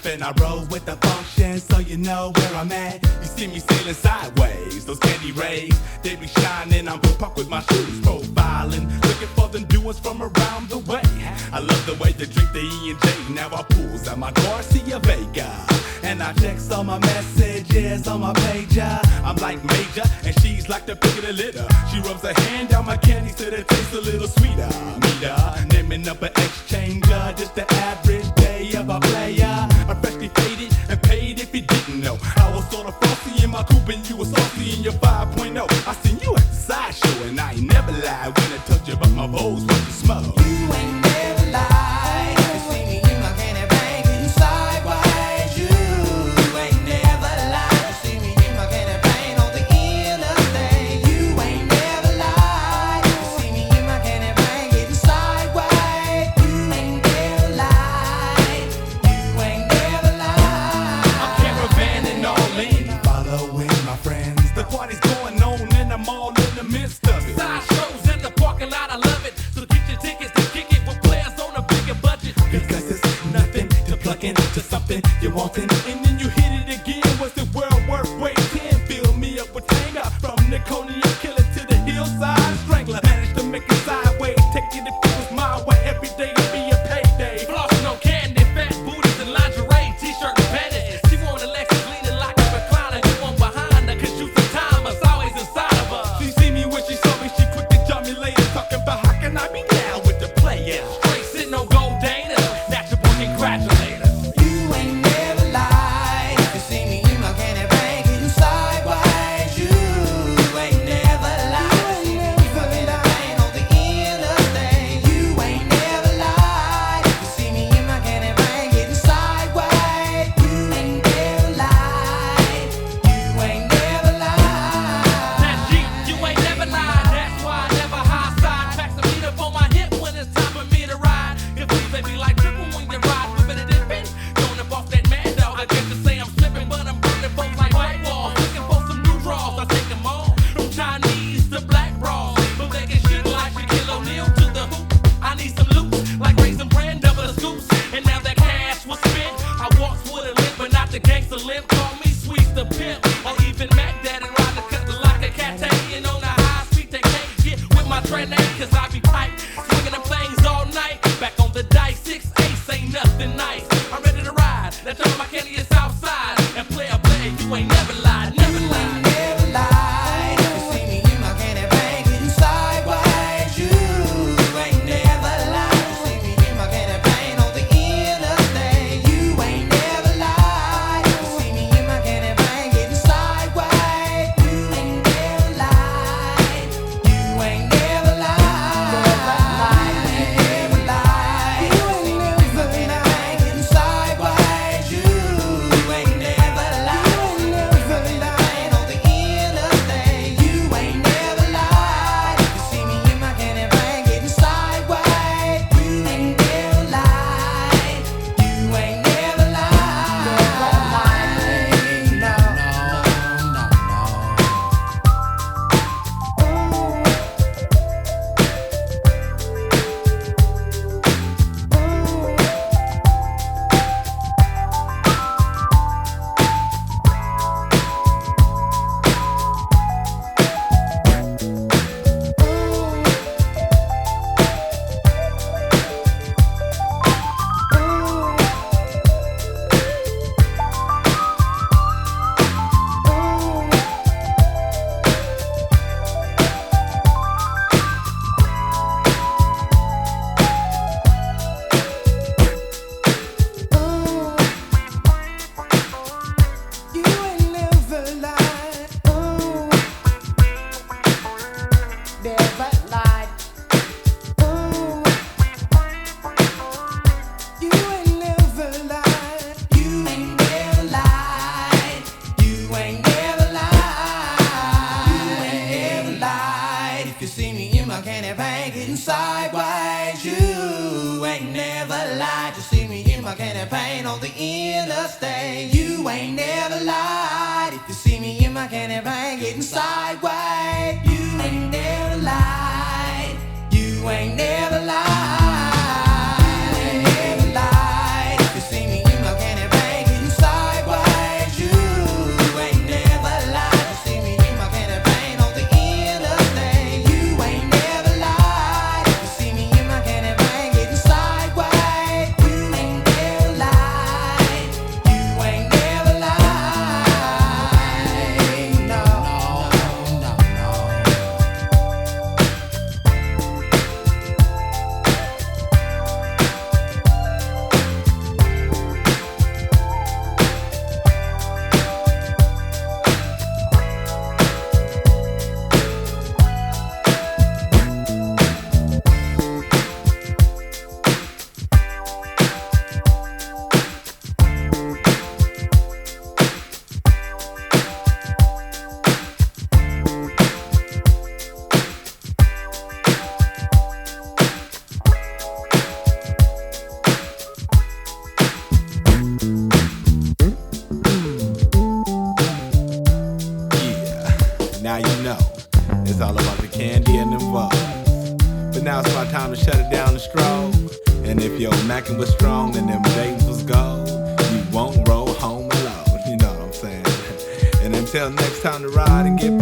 And I roll with the function, so you know where I'm at. You see me sailing sideways, those candy rays, they be shining. I'm parked with my shoes profiling, looking for the new ones from around the way. I love the way they drink the E&J. Now I pulls out my Garcia Vega, and I checks all my messages on my pager. I'm like Major, and she's like the pick of the litter. She rubs her hand down my candy so that it tastes a little sweeter. Meet her, naming up an exchanger, just the average day of a player. I'm freshly faded and paid if you didn't know. I was sort of frosty in my coupe and you was saucy in your 5.0. I seen you at the sideshow and I ain't never lied when I told you about my Vogues with the smoke. You ain't never lied. You see me in my candy bang, you sideways. You ain't never lied. You see me in my candy bang on the interstate. You ain't never lied. You see me in my candy bang getting sideways. You ain't never lied. You ain't never lied. I'm caravanning all in, following my friends. The party's going on and I'm all in the midst of it. Side shows in the parking lot, I love it. So get your tickets to kick it with players on a bigger budget. Because it's nothing to plug into something you want in. And then you hit it again. Was the world worth waiting? Fill me up with anger. From the Coney killer to the hillside strangler. Managed to make it sideways. Take it if it was my way. Every day it'd be a payday. Flossing on candy, fat booties and lingerie, t-shirt and panties. She want a Lexus leaning like a recliner. You want behind her, cause you some timers always inside of her. She see me when she saw me. She quick to jump me later. Talking about how can I be down with the players. Straight sitting on gold Dana, natural congratulator. You ain't never lied. You see me in my candy bang getting sideways. You ain't never lied. You see me in my candy bang on the interstate. You ain't never lied. You see me in my candy bang getting sideways. You ain't never lied. You ain't never lied. That Jeep, you ain't never lied. That's why I never high side. Tracks a beat up on my hip when it's time for me to ride. If we baby like triple when you ride, we better dip in. Going up off that mad dog. I guess to say I'm slipping, but I'm burning both like white walls. Looking for some new draws, I take them all. From Chinese to black bras. But they get shit like Shaquille O'Neal to the hoop. I need some loot, like Raisin Bran, double the scoops. And now that cash was spent, I walks with a limp, but not the gangster limp. Call me Sweet the Pimp, or even Mac Dad and ride the cut like a cat. And on the high street, they can't get with my trend cause I be piped. Swinging them things all night. Back on the dice, 6 ace ain't nothing nice. I'm ready to ride. That's all my candy is outside. And play, you ain't never lied, never You lied. ain't never lied. You see me in my candy bang getting sideways. You ain't never lied. You see me in my candy bang on the interstate. You ain't never lied. You see me in my candy bang getting on the interstate. You ain't never lied. If you see me in my candy bag getting sideways, you ain't never lied. You ain't never lied. You ain't never lied. If you see me in my candy bag getting sideways, you ain't never lied. You see me in my candy bag on the interstate. You ain't never lied. If you see me in my candy bag getting sideways, you ain't never lied. You ain't never lied. No, no, no, no. Now you know, it's all about the candy and the buzz. But now it's my time to shut it down and stroll. And if your mackin' was strong and them dates was gold, you won't roll home alone, you know what I'm saying? And until next time to ride and get